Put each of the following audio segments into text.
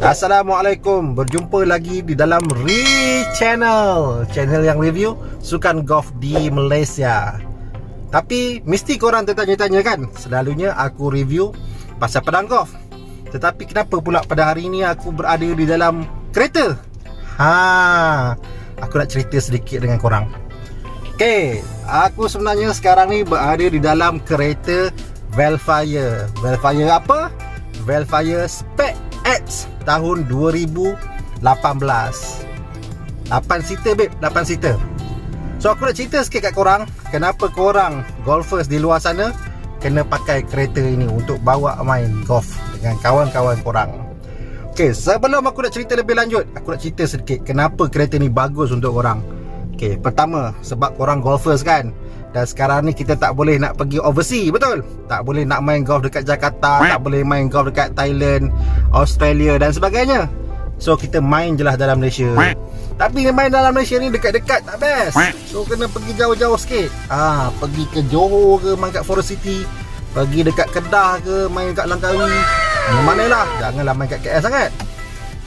Assalamualaikum, berjumpa lagi di dalam Channel yang review sukan golf di Malaysia. Tapi mesti korang tertanya-tanya kan, selalunya aku review pasal pedang golf, tetapi kenapa pula pada hari ini aku berada di dalam kereta? Aku nak cerita sedikit dengan korang. Okay, aku sebenarnya sekarang ni berada di dalam kereta Vellfire. Vellfire apa? Vellfire Spec X tahun 2018. 8 seater babe, 8 seater. So aku nak cerita sikit kat korang, kenapa korang golfers di luar sana kena pakai kereta ini untuk bawa main golf dengan kawan-kawan korang. Okay, sebelum aku nak cerita lebih lanjut, aku nak cerita sedikit kenapa kereta ni bagus untuk korang. Okay, pertama, sebab korang golfers kan, dan sekarang ni kita tak boleh nak pergi overseas, betul? Tak boleh nak main golf dekat Jakarta, tak boleh main golf dekat Thailand, Australia dan sebagainya. So kita main je lah dalam Malaysia. Tapi main dalam Malaysia ni dekat-dekat tak best. So kena pergi jauh-jauh sikit. Pergi ke Johor ke, main kat Forest City, pergi dekat Kedah ke, main kat Langkawi, mana lah, janganlah main kat KL sangat.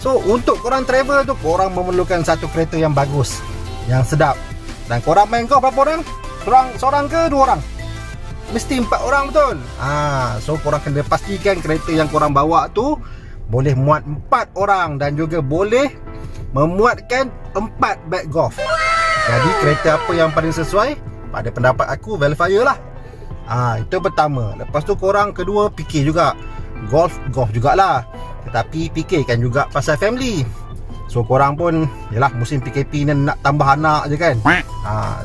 So untuk korang travel tu, korang memerlukan satu kereta yang bagus, yang sedap. Dan korang main golf berapa orang? Seorang ke dua orang? Mesti 4 orang, betul? So korang kena pastikan kereta yang korang bawa tu boleh muat 4 orang dan juga boleh memuatkan 4 bag golf. Jadi kereta apa yang paling sesuai? Pada pendapat aku, Vellfire lah. Itu pertama. Lepas tu korang kedua fikir juga golf jugalah, tetapi fikirkan juga pasal family. So korang pun, yalah, musim PKP ni nak tambah anak je kan.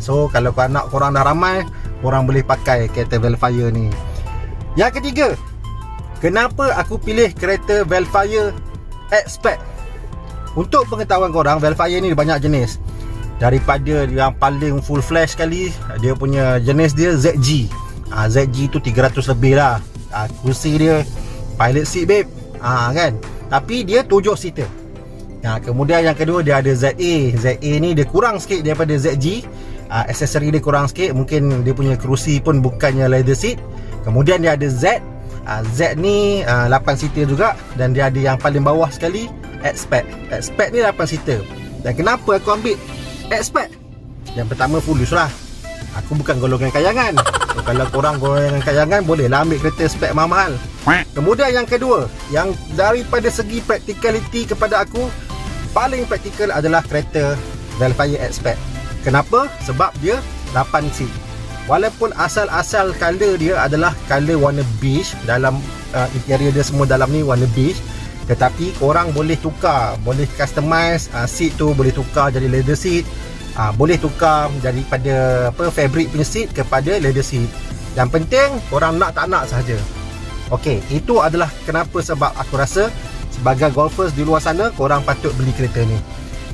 So kalau anak korang dah ramai, korang boleh pakai kereta Vellfire ni. Yang ketiga, kenapa aku pilih kereta Vellfire X-Spec? Untuk pengetahuan korang, Vellfire ni banyak jenis. Daripada yang paling full flash sekali, dia punya jenis dia ZG. ZG tu 300 lebih lah. Kursi dia pilot seat babe, kan. Tapi dia 7 seater. Kemudian yang kedua, dia ada ZA. ZA ni dia kurang sikit daripada ZG. Aksesori dia kurang sikit. Mungkin dia punya kerusi pun bukannya leather seat. Kemudian dia ada Z. Z ni 8 seater juga. Dan dia ada yang paling bawah sekali, X-Spec. X-Spec ni 8 seater. Dan kenapa aku ambil X-Spec? Yang pertama, full use lah. Aku bukan golongan kayangan. So, kalau korang golongan kayangan, bolehlah ambil kereta spek mahal-mahal. Kemudian yang kedua, yang daripada segi practicality kepada aku, paling praktikal adalah kereta Vellfire X-Spec. Kenapa? Sebab dia 8 seat. Walaupun asal-asal color dia adalah color warna beige, dalam interior dia semua dalam ni warna beige, tetapi korang boleh tukar, boleh customize seat tu, boleh tukar jadi leather seat, boleh tukar daripada fabric punya seat kepada leather seat. Yang penting korang nak tak nak sahaja. Okey, itu adalah kenapa, sebab aku rasa sebagai golfers di luar sana, korang patut beli kereta ni.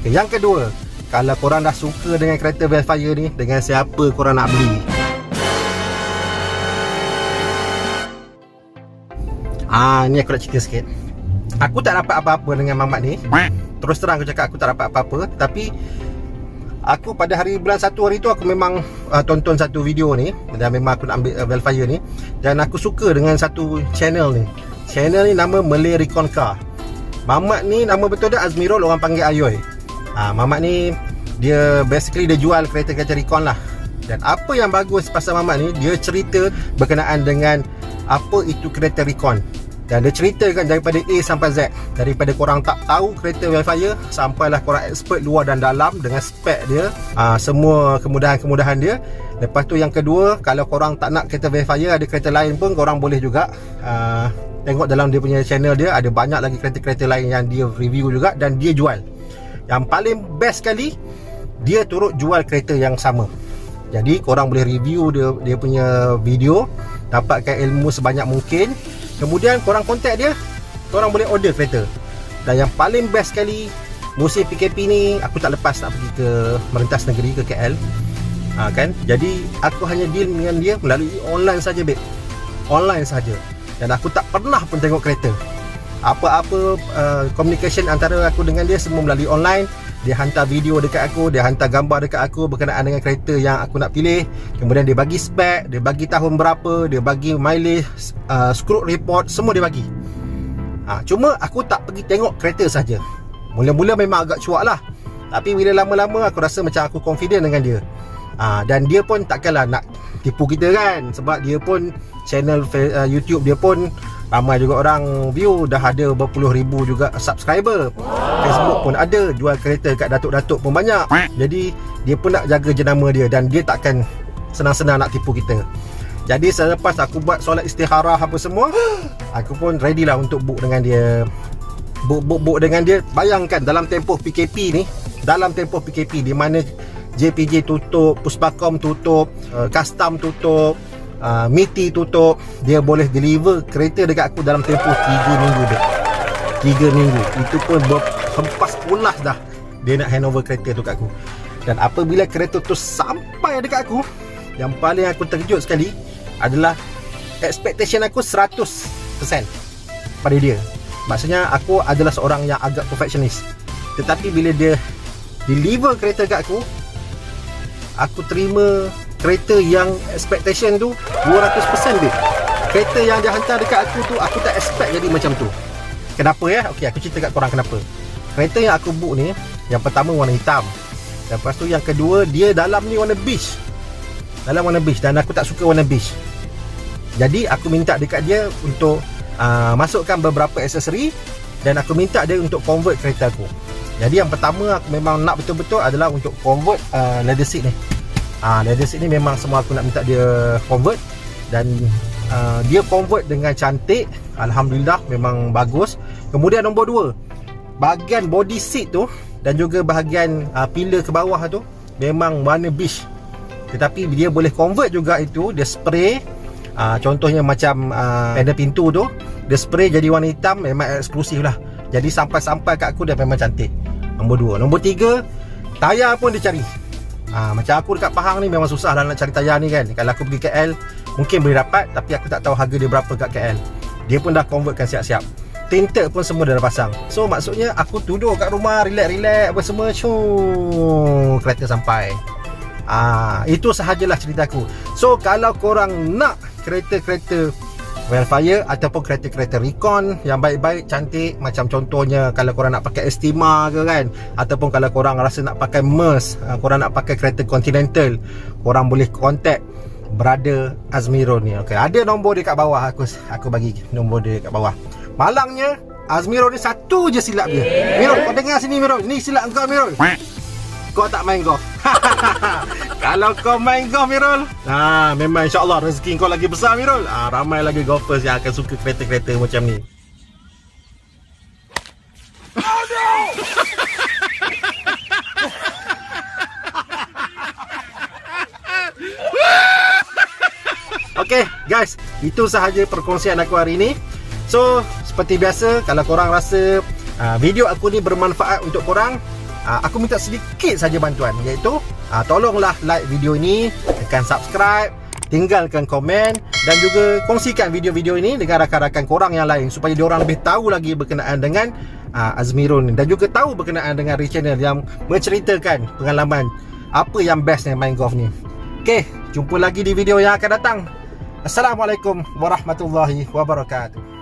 Okay, yang kedua, kalau korang dah suka dengan kereta Vellfire ni, dengan siapa korang nak beli? Ni aku nak cerita sikit. Aku tak dapat apa-apa dengan Mamat ni. Terus terang aku cakap, aku tak dapat apa-apa. Tapi aku pada bulan 1 hari tu, aku memang tonton satu video ni, dan memang aku nak ambil Vellfire ni. Dan aku suka dengan satu channel ni. Channel ni nama Malay Recon Car. Mamat ni nama betul dia Azmirul, orang panggil Ayoy. Mamat ni dia basically dia jual kereta-kereta Recon lah. Dan apa yang bagus pasal Mamat ni, dia cerita berkenaan dengan apa itu kereta Recon. Dan dia ceritakan daripada A sampai Z. Daripada korang tak tahu kereta Vellfire, sampailah korang expert luar dan dalam dengan spek dia, semua kemudahan-kemudahan dia. Lepas tu yang kedua, kalau korang tak nak kereta Vellfire, ada kereta lain pun korang boleh juga tengok dalam dia punya channel dia. Ada banyak lagi kereta-kereta lain yang dia review juga dan dia jual. Yang paling best sekali, dia turut jual kereta yang sama. Jadi korang boleh review dia punya video, dapatkan ilmu sebanyak mungkin. Kemudian korang contact dia, korang boleh order kereta. Dan yang paling best sekali, musim PKP ni aku tak lepas nak pergi ke merentas negeri, ke KL, kan. Jadi aku hanya deal dengan dia melalui online saja babe. Online saja. Dan aku tak pernah pun tengok kereta. Apa-apa communication antara aku dengan dia semua melalui online. Dia hantar video dekat aku, dia hantar gambar dekat aku berkenaan dengan kereta yang aku nak pilih. Kemudian dia bagi spek, dia bagi tahun berapa, dia bagi mileage, screw report, semua dia bagi. Cuma aku tak pergi tengok kereta saja. Mula-mula memang agak cuak lah, tapi bila lama-lama aku rasa macam aku confident dengan dia. Dan dia pun takkanlah nak tipu kita kan, sebab dia pun channel YouTube dia pun ramai juga orang view, dah ada berpuluh ribu juga subscriber. Facebook pun ada, jual kereta kat datuk-datuk pun banyak. Jadi dia pun nak jaga jenama dia, dan dia takkan senang-senang nak tipu kita. Jadi selepas aku buat solat istikharah apa semua, aku pun ready lah untuk book dengan dia. Book dengan dia. Bayangkan dalam tempoh PKP ni, di mana JPJ tutup, Puspakom tutup, Custom tutup, MITI tutup, dia boleh deliver kereta dekat aku dalam tempoh 3 minggu dek. 3 minggu. Itu pun berhempas pulas dah dia nak handover kereta tu kat aku. Dan apabila kereta tu sampai dekat aku, yang paling aku terkejut sekali adalah expectation aku 100% pada dia. Maksudnya aku adalah seorang yang agak perfectionist, tetapi bila dia deliver kereta kat aku terima kereta yang expectation tu 200% dia. Kereta yang dia hantar dekat aku tu, aku tak expect jadi macam tu. Kenapa ya? Okey, aku cerita kat korang kenapa. Kereta yang aku book ni, yang pertama warna hitam, lepas tu yang kedua dia dalam ni warna beige. Dalam warna beige, dan aku tak suka warna beige. Jadi aku minta dekat dia untuk masukkan beberapa aksesori, dan aku minta dia untuk convert kereta aku. Jadi yang pertama aku memang nak betul-betul adalah untuk convert leather seat ni. Leather seat ni memang semua aku nak minta dia convert, dan dia convert dengan cantik. Alhamdulillah, memang bagus. Kemudian nombor 2, bahagian body seat tu dan juga bahagian pillar ke bawah tu memang warna beige, tetapi dia boleh convert juga itu. Dia spray, contohnya macam panel pintu tu, dia spray jadi warna hitam, memang eksklusif lah. Jadi sampai-sampai kat aku dia memang cantik. Nombor 2. Nombor 3, tayar pun dia cari. Macam aku dekat Pahang ni memang susah lah nak cari tayar ni kan. Kalau aku pergi KL mungkin boleh dapat, tapi aku tak tahu harga dia berapa kat KL. Dia pun dah convertkan siap-siap. Tinted pun semua dah pasang. So maksudnya aku duduk kat rumah relax-relax apa semua, kereta sampai. Itu sahajalah ceritaku. So kalau korang nak kereta-kereta Wildfire ataupun kereta-kereta Recon yang baik-baik, cantik, macam contohnya kalau korang nak pakai Estima ke kan, ataupun kalau korang rasa nak pakai Merc, korang nak pakai kereta Continental, korang boleh contact Brother Azmirul ni. Okay, ada nombor dia kat bawah. Aku bagi nombor dia kat bawah. Malangnya Azmirul ni satu je silap dia. Mirul, kau dengar sini Mirul, ni silap kau Mirul. Kau tak main golf. Kalau kau main golf Mirul, memang insyaAllah rezeki kau lagi besar Mirul. Ramai lagi golfers yang akan suka kereta-kereta macam ni. Oh no! Okay guys, itu sahaja perkongsian aku hari ini. So seperti biasa, kalau korang rasa video aku ni bermanfaat untuk korang, aku minta sedikit saja bantuan, iaitu tolonglah like video ini, tekan subscribe, tinggalkan komen, dan juga kongsikan video-video ini dengan rakan-rakan korang yang lain, supaya diorang lebih tahu lagi berkenaan dengan Azmirul dan juga tahu berkenaan dengan channel yang menceritakan pengalaman apa yang bestnya main golf ni. Okay, jumpa lagi di video yang akan datang. Assalamualaikum warahmatullahi wabarakatuh.